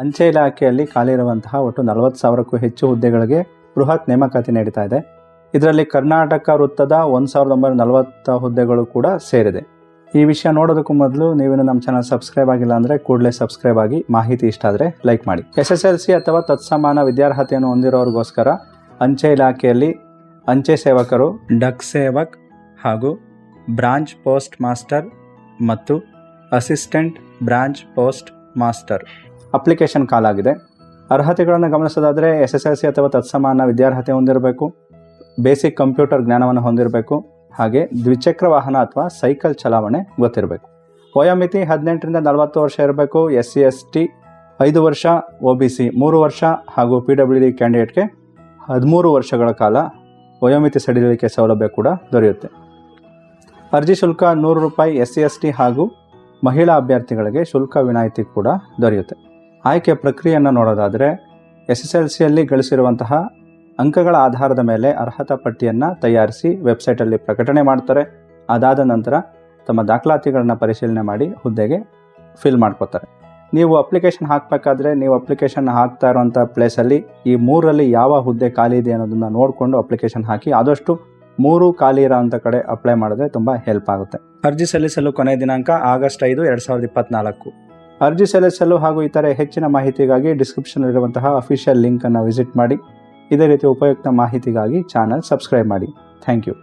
ಅಂಚೆ ಇಲಾಖೆಯಲ್ಲಿ ಖಾಲಿ ಇರುವಂತಹ ಒಟ್ಟು 40,000ಕ್ಕೂ ಹೆಚ್ಚು ಹುದ್ದೆಗಳಿಗೆ ಬೃಹತ್ ನೇಮಕಾತಿ ನಡೀತಾ ಇದೆ. ಇದರಲ್ಲಿ ಕರ್ನಾಟಕ ವೃತ್ತದ 1940 ಹುದ್ದೆಗಳು ಕೂಡ ಸೇರಿದೆ. ಈ ವಿಷಯ ನೋಡೋದಕ್ಕೂ ಮೊದಲು ನೀವೇನು ನಮ್ಮ ಚಾನಲ್ ಸಬ್ಸ್ಕ್ರೈಬ್ ಆಗಿಲ್ಲ ಅಂದರೆ ಕೂಡಲೇ ಸಬ್ಸ್ಕ್ರೈಬ್ ಆಗಿ, ಮಾಹಿತಿ ಇಷ್ಟ ಆದರೆ ಲೈಕ್ ಮಾಡಿ. SSLC ಅಥವಾ ತತ್ಸಮಾನ ವಿದ್ಯಾರ್ಹತೆಯನ್ನು ಹೊಂದಿರೋರಿಗೋಸ್ಕರ ಅಂಚೆ ಇಲಾಖೆಯಲ್ಲಿ ಅಂಚೆ ಸೇವಕರು, ಡಕ್ ಸೇವಕ್ ಹಾಗೂ ಬ್ರಾಂಚ್ ಪೋಸ್ಟ್ ಮಾಸ್ಟರ್ ಮತ್ತು assistant branch post master application ಕಾಲಾಗಿದೆ. ಅರ್ಹತೆಗಳನ್ನು ಗಮನಿಸೋದಾದರೆ SSLC ಅಥವಾ ತತ್ಸಮಾನ ವಿದ್ಯಾರ್ಹತೆ ಹೊಂದಿರಬೇಕು, ಬೇಸಿಕ್ ಕಂಪ್ಯೂಟರ್ ಜ್ಞಾನವನ್ನು ಹೊಂದಿರಬೇಕು, ಹಾಗೆ ದ್ವಿಚಕ್ರ ವಾಹನ ಅಥವಾ ಸೈಕಲ್ ಚಲಾವಣೆ ಗೊತ್ತಿರಬೇಕು. ವಯೋಮಿತಿ 18ರಿಂದ 40 ವರ್ಷ ಇರಬೇಕು. SC ST 5 ವರ್ಷ, OBC 3 ವರ್ಷ ಹಾಗೂ PWD ಕ್ಯಾಂಡಿಡೇಟ್ಗೆ 13 ವರ್ಷಗಳ ಕಾಲ ವಯೋಮಿತಿ ಸಡಿಲಿಕೆ ಸೌಲಭ್ಯ ಕೂಡ ದೊರೆಯುತ್ತೆ. ಅರ್ಜಿ ಶುಲ್ಕ 100 ರೂಪಾಯಿ. SC ST ಹಾಗೂ ಮಹಿಳಾ ಅಭ್ಯರ್ಥಿಗಳಿಗೆ ಶುಲ್ಕ ವಿನಾಯಿತಿ ಕೂಡ ದೊರೆಯುತ್ತೆ. ಆಯ್ಕೆ ಪ್ರಕ್ರಿಯೆಯನ್ನು ನೋಡೋದಾದರೆ SSLCಯಲ್ಲಿ ಗಳಿಸಿರುವಂತಹ ಅಂಕಗಳ ಆಧಾರದ ಮೇಲೆ ಅರ್ಹತಾ ಪಟ್ಟಿಯನ್ನು ತಯಾರಿಸಿ ವೆಬ್ಸೈಟಲ್ಲಿ ಪ್ರಕಟಣೆ ಮಾಡ್ತಾರೆ. ಅದಾದ ನಂತರ ತಮ್ಮ ದಾಖಲಾತಿಗಳನ್ನ ಪರಿಶೀಲನೆ ಮಾಡಿ ಹುದ್ದೆಗೆ ಫಿಲ್ ಮಾಡ್ಕೋತಾರೆ. ನೀವು ಅಪ್ಲಿಕೇಶನ್ ಹಾಕಬೇಕಾದ್ರೆ ನೀವು ಅಪ್ಲಿಕೇಶನ್ ಹಾಕ್ತಾ ಇರುವಂಥ ಪ್ಲೇಸಲ್ಲಿ ಈ 3ರಲ್ಲಿ ಯಾವ ಹುದ್ದೆ ಖಾಲಿ ಇದೆ ಅನ್ನೋದನ್ನು ನೋಡಿಕೊಂಡು ಅಪ್ಲಿಕೇಶನ್ ಹಾಕಿ. ಆದಷ್ಟು 3 ಖಾಲಿ ಇರೋಂಥ ಕಡೆ ಅಪ್ಲೈ ಮಾಡಿದ್ರೆ ತುಂಬ ಹೆಲ್ಪ್ ಆಗುತ್ತೆ. ಅರ್ಜಿ ಸಲ್ಲಿಸಲು ಕೊನೆಯ ದಿನಾಂಕ ಆಗಸ್ಟ್ 5, 2024. ಅರ್ಜಿ ಸಲ್ಲಿಸಲು ಹಾಗೂ ಇತರೆ ಹೆಚ್ಚಿನ ಮಾಹಿತಿಗಾಗಿ ಡಿಸ್ಕ್ರಿಪ್ಷನಲ್ಲಿರುವಂತಹ ಅಫಿಷಿಯಲ್ ಲಿಂಕನ್ನು ವಿಸಿಟ್ ಮಾಡಿ. ಇದೇ ರೀತಿ ಉಪಯುಕ್ತ ಮಾಹಿತಿಗಾಗಿ ಚಾನಲ್ ಸಬ್ಸ್ಕ್ರೈಬ್ ಮಾಡಿ. Thank you.